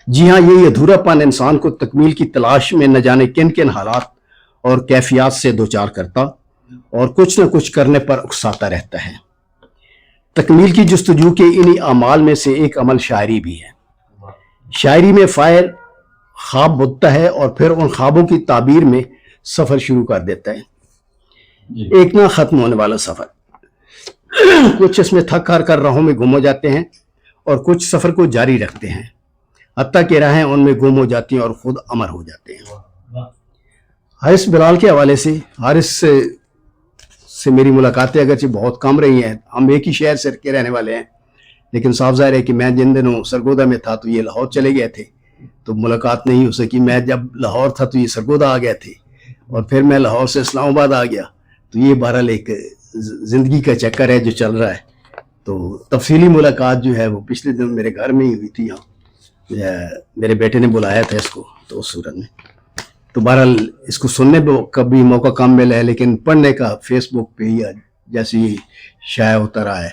جی ہاں، یہ ادھورا پن انسان کو تکمیل کی تلاش میں نہ جانے کن کن حالات اور کیفیات سے دوچار کرتا اور کچھ نہ کچھ کرنے پر اکساتا رہتا ہے۔ تکمیل کی جستجو کے انہی اعمال میں سے ایک عمل شاعری بھی ہے۔ شاعری میں فائر خواب بتتا ہے اور پھر ان خوابوں کی تعبیر میں سفر شروع کر دیتا ہے، ایک نہ ختم ہونے والا سفر۔ کچھ اس میں تھک ہار کر راہوں میں گم ہو جاتے ہیں اور کچھ سفر کو جاری رکھتے ہیں، حتیٰ کہ راہیں ان میں گم ہو جاتی ہیں اور خود امر ہو جاتے ہیں۔ حارث بلال کے حوالے سے، حارث سے میری ملاقاتیں اگرچہ بہت کم رہی ہیں، ہم ایک ہی شہر سے کے رہنے والے ہیں، لیکن صاف ظاہر ہے کہ میں جن دنوں سرگودا میں تھا تو یہ لاہور چلے گئے تھے، تو ملاقات نہیں ہو سکی۔ میں جب لاہور تھا تو یہ سرگودا آ گئے تھے، اور پھر میں لاہور سے اسلام آباد آ گیا، تو یہ بہرحال ایک زندگی کا چکر ہے جو چل رہا ہے۔ تو تفصیلی ملاقات جو ہے وہ پچھلے دن میرے گھر میں ہی ہوئی تھی، میرے بیٹے نے بلایا تھا اس کو، تو اس صورت میں تو بہرحال اس کو سننے کا بھی موقع کم ملا ہے، لیکن پڑھنے کا فیس بک پہ ہی جیسے ہی شائع ہوتا رہا ہے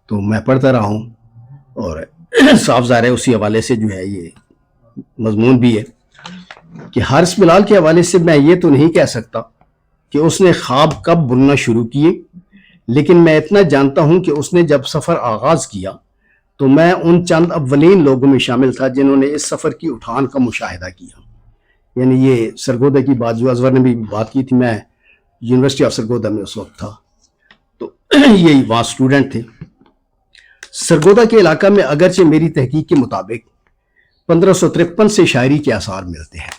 تو میں پڑھتا رہا ہوں، اور صاف ظاہر ہے اسی حوالے سے جو ہے یہ مضمون بھی ہے کہ حارث بلال کے حوالے سے میں یہ تو نہیں کہہ سکتا کہ اس نے خواب کب بننا شروع کیے، لیکن میں اتنا جانتا ہوں کہ اس نے جب سفر آغاز کیا تو میں ان چند اولین لوگوں میں شامل تھا جنہوں نے اس سفر کی اٹھان کا مشاہدہ کیا۔ یعنی یہ سرگودا کی بات جو ازور نے بھی بات کی تھی، میں یونیورسٹی آف سرگودا میں اس وقت تھا، تو یہی وہاں اسٹوڈنٹ تھے۔ سرگودا کے علاقہ میں اگرچہ میری تحقیق کے مطابق 1553 سے شاعری کے آثار ملتے ہیں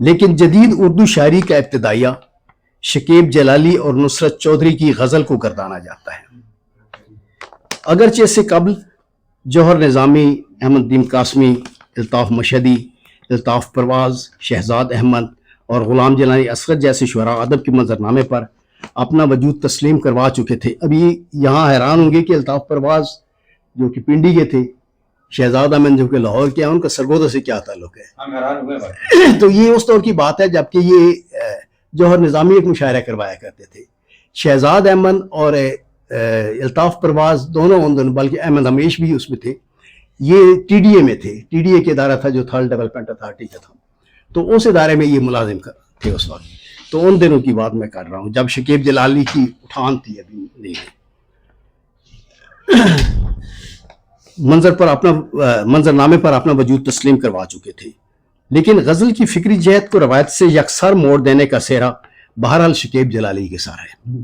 لیکن جدید اردو شاعری کا ابتدائیہ شکیب جلالی اور نصرت چودھری کی غزل کو گردانا جاتا ہے۔ اگرچہ اس سے قبل جوہر نظامی، احمد دیم قاسمی، الطاف مشہدی، الطاف پرواز، شہزاد احمد اور غلام جیلانی اصغر جیسے شعراء ادب کے منظرنامے پر اپنا وجود تسلیم کروا چکے تھے۔ ابھی یہاں حیران ہوں گے کہ الطاف پرواز جو کہ پنڈی کے تھے، شہزاد احمد جو کہ لاہور کے ہیں، ان کا سرگودا سے کیا تعلق ہے؟ تو یہ اس دور کی بات ہے جبکہ یہ جوہر نظامی ایک مشاعرہ کروایا کرتے تھے۔ شہزاد احمد اور الطاف پرواز دونوں بلکہ احمد ہمیش بھی اس میں تھے، یہ ٹی ڈی اے میں تھے۔ ٹی ڈی اے کے ادارہ تھا جو تھرڈ ڈیولپمنٹ اتھارٹی کا تھا، تو اس ادارے میں یہ ملازم تھے اس وقت۔ تو ان دنوں کی بات میں کر رہا ہوں جب شکیب جلالی کی اٹھان تھی، ابھی نہیں ہے۔ منظرنامے پر اپنا وجود تسلیم کروا چکے تھے، لیکن غزل کی فکری جہت کو روایت سے یکسر موڑ دینے کا سہرا بہرحال شکیب جلالی کے ساتھ ہے۔